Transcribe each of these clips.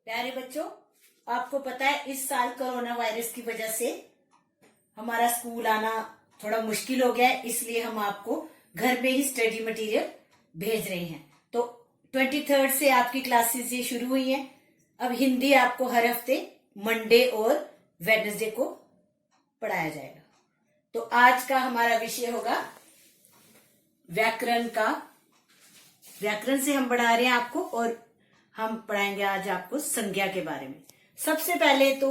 प्यारे बच्चों, आपको पता है इस साल कोरोना वायरस की वजह से हमारा स्कूल आना थोड़ा मुश्किल हो गया है, इसलिए हम आपको घर में ही स्टडी मटेरियल भेज रहे हैं। तो 23 से आपकी क्लासेस ये शुरू हुई हैं। अब हिंदी आपको हर हफ्ते मंडे और वेडनेसडे को पढ़ाया जाएगा। तो आज का हमारा विषय होगा व्याकरण का। व्याकरण से हम पढ़ा रहे हैं आपको, और हम पढ़ाएंगे आज आपको संज्ञा के बारे में। सबसे पहले तो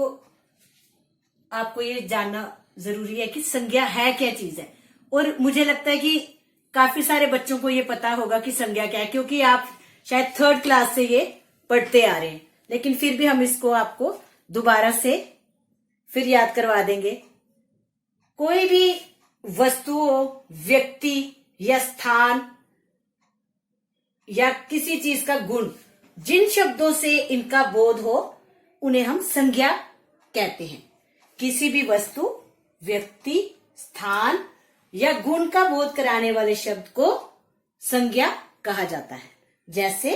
आपको ये जानना जरूरी है कि संज्ञा है क्या चीज है, और मुझे लगता है कि काफी सारे बच्चों को ये पता होगा कि संज्ञा क्या है, क्योंकि आप शायद 3rd क्लास से ये पढ़ते आ रहे हैं। लेकिन फिर भी हम इसको आपको दोबारा से फिर याद करवा देंगे। कोई भी वस्तु हो, व्यक्ति या स्थान या किसी चीज का गुण, जिन शब्दों से इनका बोध हो उन्हें हम संज्ञा कहते हैं। किसी भी वस्तु, व्यक्ति, स्थान या गुण का बोध कराने वाले शब्द को संज्ञा कहा जाता है। जैसे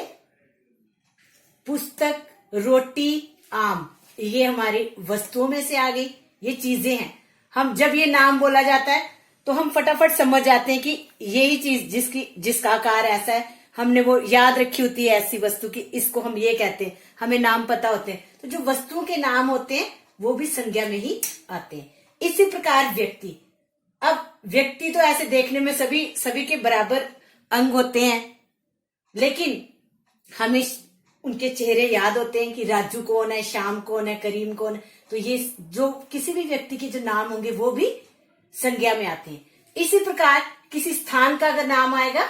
पुस्तक, रोटी, आम, ये हमारी वस्तुओं में से आ गई, ये चीजें हैं। हम जब ये नाम बोला जाता है तो हम फटाफट समझ जाते हैं कि यही चीज जिसका आकार ऐसा है, हमने वो याद रखी होती है ऐसी वस्तु की, इसको हम ये कहते हैं, हमें नाम पता होते हैं। तो जो वस्तुओं के नाम होते हैं वो भी संज्ञा में ही आते हैं। इसी प्रकार व्यक्ति। अब व्यक्ति तो ऐसे देखने में सभी के बराबर अंग होते हैं, लेकिन हमें उनके चेहरे याद होते हैं कि राजू कौन है, श्याम कौन है, करीम कौन है। तो ये जो किसी भी व्यक्ति के जो नाम होंगे वो भी संज्ञा में आते हैं। इसी प्रकार किसी स्थान का अगर नाम आएगा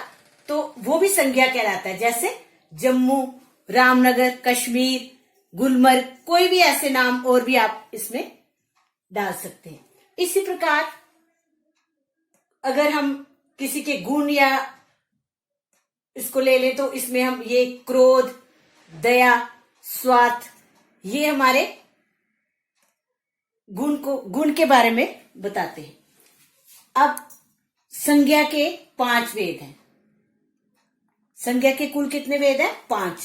तो वो भी संज्ञा कहलाता है। जैसे जम्मू, रामनगर, कश्मीर, गुलमर्ग, कोई भी ऐसे नाम और भी आप इसमें डाल सकते हैं। इसी प्रकार अगर हम किसी के गुण या इसको ले लें तो इसमें हम ये क्रोध, दया, स्वार्थ, ये हमारे गुण के बारे में बताते हैं। अब संज्ञा के 5 वेद हैं। संज्ञा के कुल कितने वेद हैं? 5।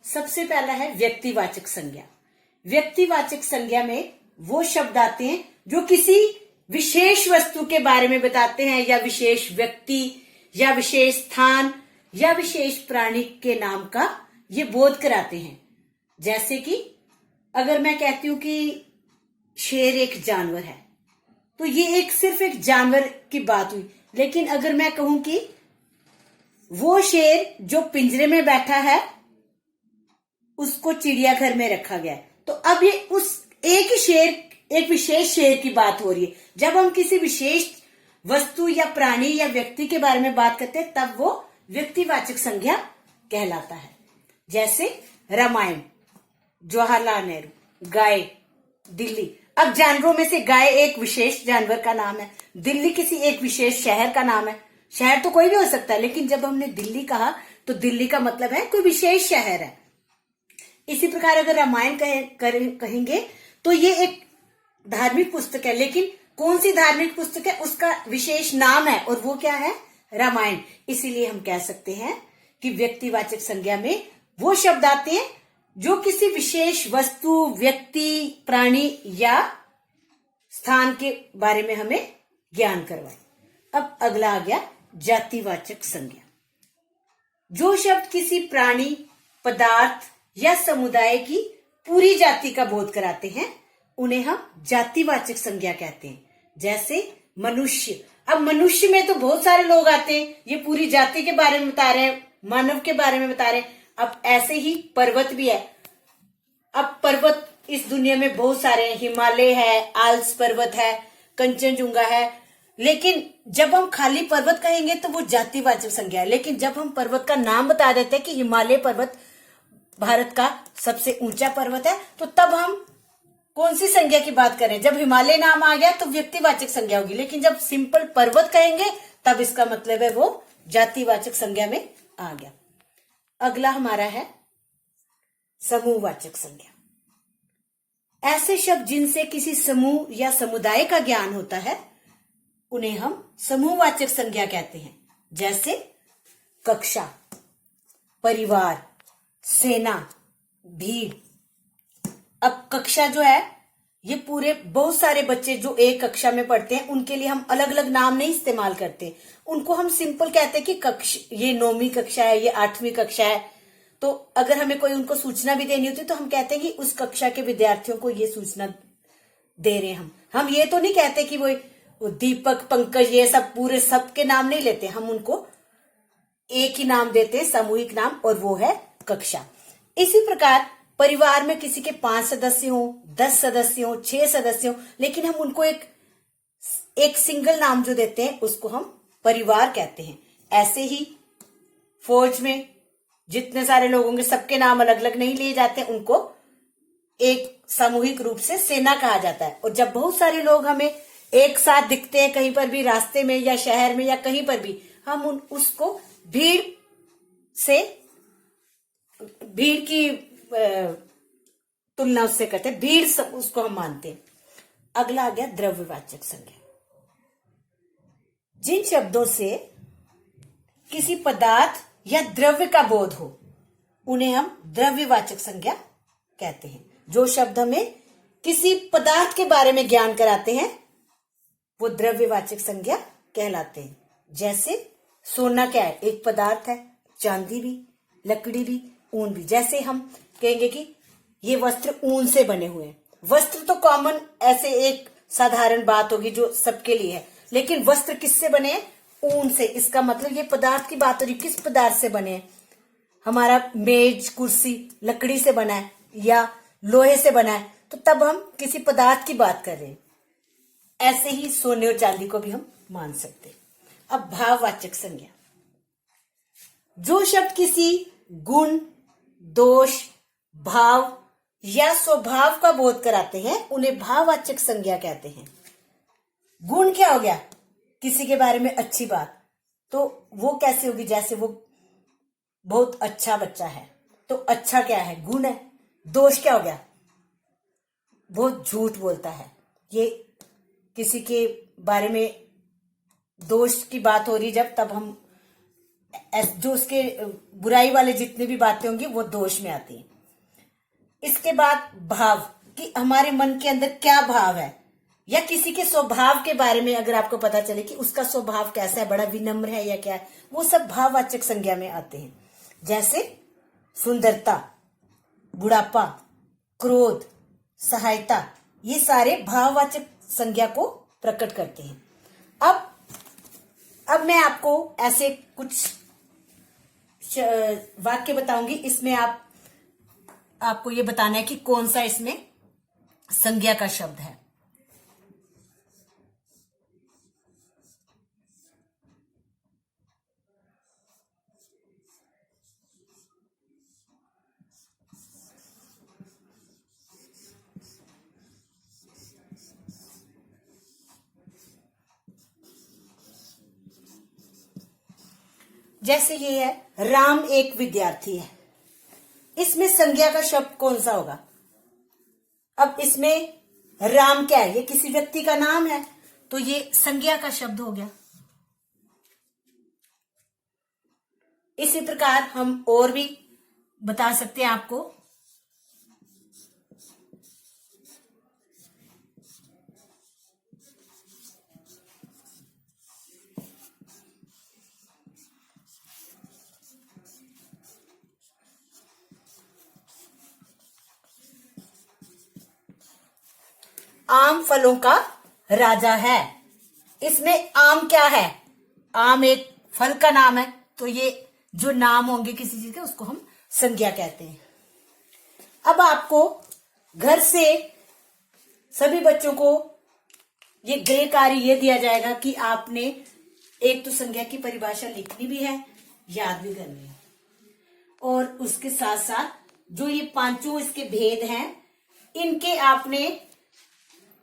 सबसे पहला है व्यक्तिवाचक संज्ञा। व्यक्तिवाचक संज्ञा में वो शब्द आते हैं जो किसी विशेष वस्तु के बारे में बताते हैं, या विशेष व्यक्ति या विशेष स्थान या विशेष प्राणी के नाम का ये बोध कराते हैं। जैसे कि अगर मैं कहती हूं कि शेर एक जानवर है, तो ये सिर्फ एक जानवर की बात हुई। लेकिन अगर मैं कहूं कि वो शेर जो पिंजरे में बैठा है उसको चिड़ियाघर में रखा गया है, तो अब ये उस एक विशेष शेर की बात हो रही है। जब हम किसी विशेष वस्तु या प्राणी या व्यक्ति के बारे में बात करते हैं तब वो व्यक्तिवाचक संज्ञा कहलाता है। जैसे रामायण, जवाहरलाल नेहरू, गाय, दिल्ली। अब जानवरों में से गाय एक विशेष जानवर का नाम है, दिल्ली किसी एक विशेष शहर का नाम है। शहर तो कोई भी हो सकता है, लेकिन जब हमने दिल्ली कहा तो दिल्ली का मतलब है कोई विशेष शहर है। इसी प्रकार अगर रामायण कहेंगे तो ये एक धार्मिक पुस्तक है, लेकिन कौन सी धार्मिक पुस्तक है उसका विशेष नाम है, और वो क्या है? रामायण। इसीलिए हम कह सकते हैं कि व्यक्तिवाचक संज्ञा में वो शब्द आते हैं जो किसी विशेष वस्तु, व्यक्ति, प्राणी या स्थान के बारे में हमें ज्ञान करवाए। अब अगला आ गया जातिवाचक संज्ञा। जो शब्द किसी प्राणी, पदार्थ या समुदाय की पूरी जाति का बोध कराते हैं उन्हें हम जातिवाचक संज्ञा कहते हैं। जैसे मनुष्य। अब मनुष्य में तो बहुत सारे लोग आते हैं, ये पूरी जाति के बारे में बता रहे हैं, मानव के बारे में बता रहे हैं। अब ऐसे ही पर्वत भी है। अब पर्वत इस दुनिया में बहुत सारे हैं, हिमालय है, आल्प्स पर्वत है, कंचनजुंगा है। लेकिन जब हम खाली पर्वत कहेंगे तो वो जातिवाचक संज्ञा है। लेकिन जब हम पर्वत का नाम बता देते हैं कि हिमालय पर्वत भारत का सबसे ऊंचा पर्वत है, तो तब हम कौन सी संज्ञा की बात करें? जब हिमालय नाम आ गया तो व्यक्तिवाचक संज्ञा होगी, लेकिन जब सिंपल पर्वत कहेंगे तब इसका मतलब है वो जातिवाचक संज्ञा में आ गया। अगला हमारा है समूहवाचक संज्ञा। ऐसे शब्द जिनसे किसी समूह या समुदाय का ज्ञान होता है उन्हें हम समूहवाचक संज्ञा कहते हैं। जैसे कक्षा, परिवार, सेना, भीड़, अब कक्षा जो है, ये पूरे बहुत सारे बच्चे जो एक कक्षा में पढ़ते हैं, उनके लिए हम अलग अलग नाम नहीं इस्तेमाल करते। उनको हम सिंपल कहते हैं कि ये 9वीं कक्षा है, ये 8वीं कक्षा है। तो अगर हमें कोई उनको सूचना भी देनी होती है तो हम कहते हैं कि उस कक्षा के विद्यार्थियों को ये सूचना दे रहे हैं। हम ये तो नहीं कहते कि वो दीपक, पंकज, ये सब पूरे सबके नाम नहीं लेते। हम उनको एक ही नाम देते हैं, सामूहिक नाम, और वो है कक्षा। इसी प्रकार परिवार में किसी के 5 सदस्य हो, 10 सदस्य हो, 6 सदस्य हो, लेकिन हम उनको एक सिंगल नाम जो देते हैं उसको हम परिवार कहते हैं। ऐसे ही फौज में जितने सारे लोग होंगे, सबके नाम अलग अलग नहीं लिए जाते, उनको एक सामूहिक रूप से सेना कहा जाता है। और जब बहुत सारे लोग हमें एक साथ दिखते हैं कहीं पर भी, रास्ते में या शहर में या कहीं पर भी, हम उसको भीड़ की तुलना उससे करते हैं, भीड़ उसको हम मानते हैं। अगला आ गया द्रव्यवाचक संज्ञा। जिन शब्दों से किसी पदार्थ या द्रव्य का बोध हो उन्हें हम द्रव्यवाचक संज्ञा कहते हैं। जो शब्द हमें किसी पदार्थ के बारे में ज्ञान कराते हैं वो द्रव्यवाचक संज्ञा कहलाते हैं। जैसे सोना क्या है? एक पदार्थ है, चांदी भी, लकड़ी भी, ऊन भी। जैसे हम कहेंगे कि ये वस्त्र ऊन से बने हुए हैं। वस्त्र तो कॉमन, ऐसे एक साधारण बात होगी जो सबके लिए है, लेकिन वस्त्र किससे बने हैं? ऊन से। इसका मतलब ये पदार्थ की बात हो रही, किस पदार्थ से बने हैं? हमारा मेज, कुर्सी लकड़ी से बना है या लोहे से बना है, तो तब हम किसी पदार्थ की बात कर रहे हैं। ऐसे ही सोने और चांदी को भी हम मान सकते हैं। अब भाववाचक संज्ञा। जो शब्द किसी गुण, दोष, भाव या स्वभाव का बोध कराते हैं उन्हें भाववाचक संज्ञा कहते हैं। गुण क्या हो गया? किसी के बारे में अच्छी बात, तो वो कैसे होगी? जैसे वो बहुत अच्छा बच्चा है, तो अच्छा क्या है? गुण है। दोष क्या हो गया? बहुत झूठ बोलता है। ये किसी के बारे में दोष की बात हो रही जब, तब हम जो उसके बुराई वाले जितनी भी बातें होंगी वो दोष में आती हैं। इसके बाद भाव, कि हमारे मन के अंदर क्या भाव है, या किसी के स्वभाव के बारे में अगर आपको पता चले कि उसका स्वभाव कैसा है, बड़ा विनम्र है या क्या है, वो सब भाववाचक संज्ञा में आते हैं। जैसे सुंदरता, बुढ़ापा, क्रोध, सहायता, ये सारे भाववाचक संज्ञा को प्रकट करते हैं। अब मैं आपको ऐसे कुछ वाक्य बताऊंगी, इसमें आपको ये बताना है कि कौन सा इसमें संज्ञा का शब्द है। जैसे ये है, राम एक विद्यार्थी है, इसमें संज्ञा का शब्द कौन सा होगा? अब इसमें राम क्या है? ये किसी व्यक्ति का नाम है, तो ये संज्ञा का शब्द हो गया। इसी प्रकार हम और भी बता सकते हैं आपको। आम फलों का राजा है, इसमें आम क्या है? आम एक फल का नाम है, तो ये जो नाम होंगे किसी चीज के उसको हम संज्ञा कहते हैं। अब आपको घर से सभी बच्चों को ये गृह कार्य ये दिया जाएगा कि आपने एक तो संज्ञा की परिभाषा लिखनी भी है, याद भी करनी है, और उसके साथ साथ जो ये पांचों इसके भेद हैं, इनके आपने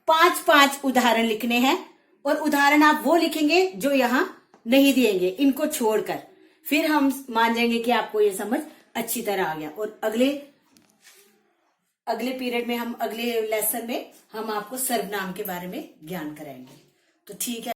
5-5 उदाहरण लिखने हैं। और उदाहरण आप वो लिखेंगे जो यहां नहीं दिएंगे, इनको छोड़कर। फिर हम मान जाएंगे कि आपको ये समझ अच्छी तरह आ गया। और अगले पीरियड में, अगले लेसन में हम आपको सर्वनाम के बारे में ज्ञान कराएंगे। तो ठीक है।